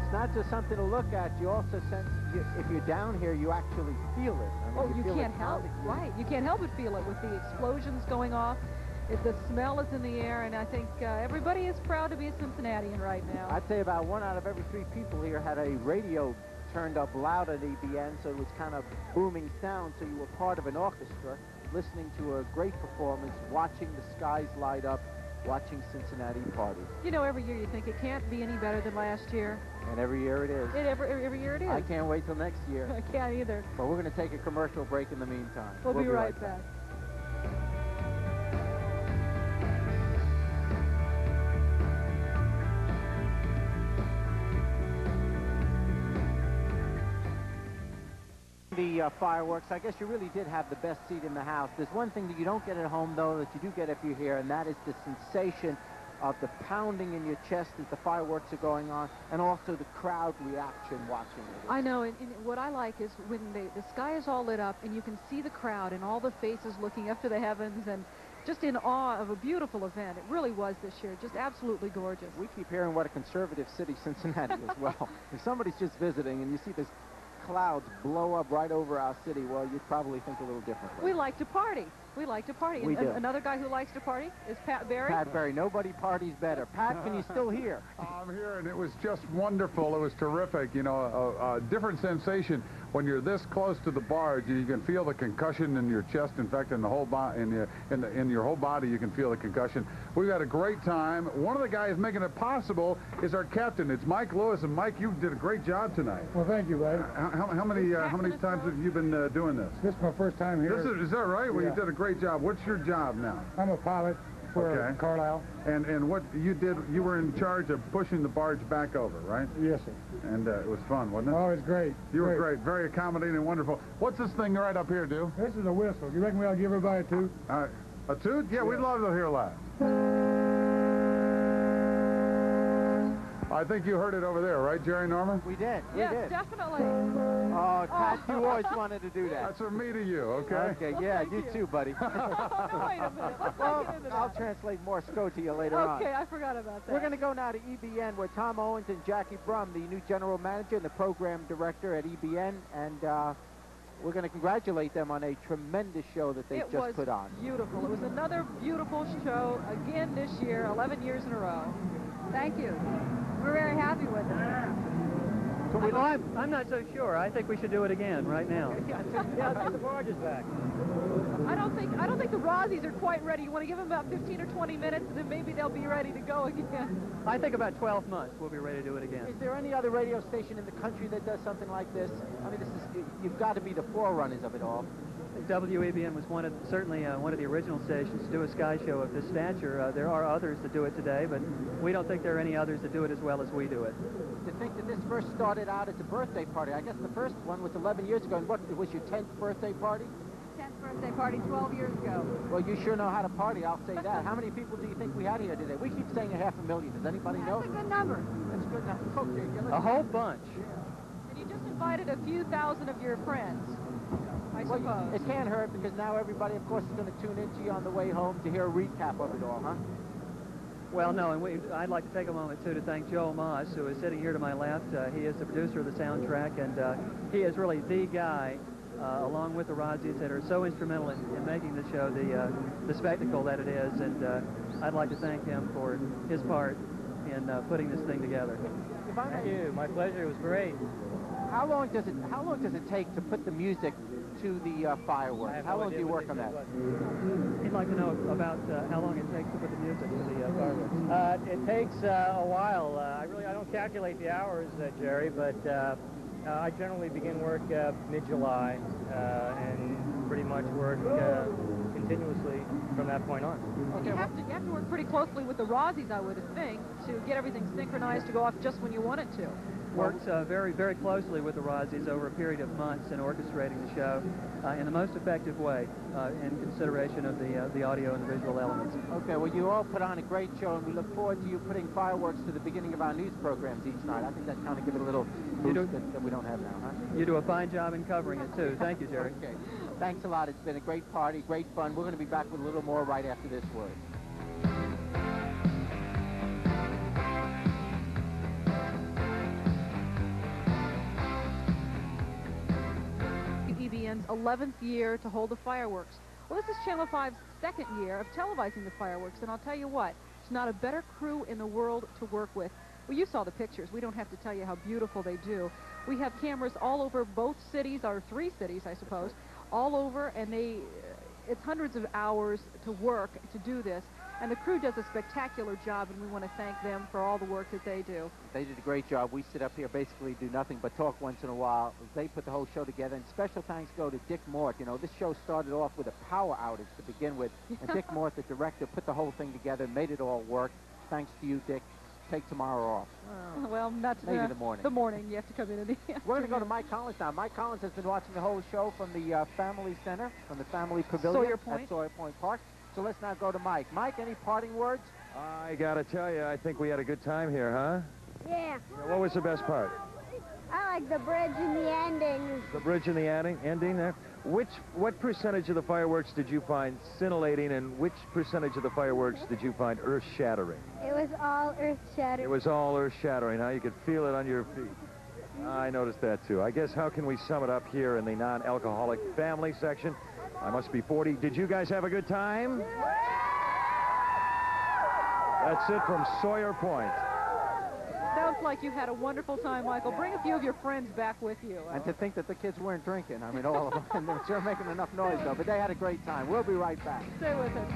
it's not just something to look at. You also sense, if you're down here, you actually feel it. I mean, you can't help it. Right. You can't help but feel it with the explosions going off. The smell is in the air, and I think everybody is proud to be a Cincinnatian right now. I'd say about 1 out of every 3 people here had a radio turned up loud at EBN, so it was kind of booming sound, so you were part of an orchestra, listening to a great performance, watching the skies light up, watching Cincinnati party. You know, every year you think it can't be any better than last year. And every year it is. Every year it is. I can't wait till next year. I can't either. But we're going to take a commercial break in the meantime. We'll be right back. The fireworks, I guess you really did have the best seat in the house. There's one thing that you don't get at home, though, that you do get if you're here, and that is the sensation of the pounding in your chest as the fireworks are going on, and also the crowd reaction watching it. I know, and what I like is when the sky is all lit up, and you can see the crowd and all the faces looking up to the heavens, and just in awe of a beautiful event. It really was this year, just absolutely gorgeous. We keep hearing what a conservative city Cincinnati is. Well, if somebody's just visiting and you see this clouds blow up right over our city, well, you'd probably think a little differently. We like to party. We like to party. We do. Another guy who likes to party is Pat Berry. Pat Berry. Nobody parties better. Pat, can you still hear? I'm here, and it was just wonderful. It was terrific. You know, a different sensation when you're this close to the barge. You can feel the concussion in your chest. In fact, in the whole in your whole body, you can feel the concussion. We've had a great time. One of the guys making it possible is our captain. It's Mike Lewis, and Mike, you did a great job tonight. Well, thank you, bud. How many times have you been doing this? This is my first time here. Is that right? Well, yeah. You did a great job. What's your job now? I'm a pilot for Carlisle. And what you did, you were in charge of pushing the barge back over, right? Yes, sir. And it was fun, wasn't it? Oh, it's great. You were great. Very accommodating and wonderful. What's this thing right up here do? This is a whistle. You reckon we ought to give everybody a toot? A toot? Yeah, we'd love to hear that. I think you heard it over there, right, Jerry, Norma? We did. Yes, definitely. Oh, Pat, you always wanted to do that. That's from me to you, okay? Okay, yeah, you too, buddy. Wait a minute. Let's not get into that. I'll translate Morse code to you later on. Okay, I forgot about that. We're going to go now to EBN, where Tom Owens and Jackie Brum, the new general manager and the program director at EBN, and we're going to congratulate them on a tremendous show that they've just put on. Beautiful. It was another beautiful show again this year, 11 years in a row. Thank you. We're very happy with it. I'm not so sure. I think we should do it again right now. Yeah, let's get the barges back. I don't think the Rossis are quite ready. You want to give them about 15 or 20 minutes, and then maybe they'll be ready to go again. I think about 12 months we'll be ready to do it again. Is there any other radio station in the country that does something like this? I mean, you've got to be the forerunners of it all. WEBN was certainly one of the original stations to do a sky show of this stature. There are others that do it today, but we don't think there are any others that do it as well as we do it. To think that this first started out as a birthday party. I guess the first one was 11 years ago. And what, it was your 10th birthday party? 10th birthday party 12 years ago. Well, you sure know how to party, I'll say that. How many people do you think we had here today? We keep saying 500,000. Does anybody know? That's a good number. That's a good number. Okay, a whole bunch. Yeah. And you just invited a few thousand of your friends. I suppose. It can't hurt, because now everybody, of course, is going to tune into you on the way home to hear a recap of it all, huh? Well, no, and I'd like to take a moment, too, to thank Joel Moss, who is sitting here to my left. He is the producer of the soundtrack, and he is really the guy, along with the Rossis, that are so instrumental in making the show the spectacle that it is, and I'd like to thank him for his part in putting this thing together. Thank you. My pleasure. It was great. How long does it take to put the music to the fireworks? How long do you work on that? He'd like to know about how long it takes to put the music to the fireworks. It takes a while. I don't calculate the hours, Jerry, but I generally begin work mid-July and pretty much work continuously from that point on. Okay. You have to work pretty closely with the Rossis, I would think, to get everything synchronized to go off just when you want it to. Works very, very closely with the Rossis over a period of months in orchestrating the show in the most effective way in consideration of the audio and the visual elements. Okay, well, you all put on a great show, and we look forward to you putting fireworks to the beginning of our news programs each night. I think that kind of gives it a little boost that we don't have now, huh? You do a fine job in covering it, too. Thank you, Jerry. Okay. Thanks a lot. It's been a great party, great fun. We're going to be back with a little more right after this word. WEBN's 11th year to hold the fireworks. Well, this is Channel 5's second year of televising the fireworks, and I'll tell you what, there's not a better crew in the world to work with. Well, you saw the pictures. We don't have to tell you how beautiful they do. We have cameras all over both cities, or 3 cities, I suppose, all over, and it's hundreds of hours to work to do this. And the crew does a spectacular job, and we want to thank them for all the work that they do. They did a great job. We sit up here, basically do nothing but talk once in a while. They put the whole show together, and special thanks go to Dick Mort. You know, this show started off with a power outage to begin with, and Dick Mort, the director, put the whole thing together, made it all work. Thanks to you, Dick. Take tomorrow off. Well, not maybe the morning. The morning. You have to come in the afternoon. We're going to go to Mike Collins now. Mike Collins has been watching the whole show from the Family Center, from the Family Pavilion at Sawyer Point Park. So let's now go to Mike. Mike, any parting words? I got to tell you, I think we had a good time here, huh? Yeah. What was the best part? I like the bridge and the ending. The bridge and the ending there? What percentage of the fireworks did you find scintillating, and which percentage of the fireworks did you find earth-shattering? It was all earth-shattering. It was all earth-shattering, huh? You could feel it on your feet. I noticed that, too. I guess how can we sum it up here in the non-alcoholic family section? I must be 40. Did you guys have a good time? That's it from Sawyer Point. Sounds like you've had a wonderful time, Michael. Bring a few of your friends back with you. And to think that the kids weren't drinking. I mean, all of them. They're sure making enough noise, though. But they had a great time. We'll be right back. Stay with us.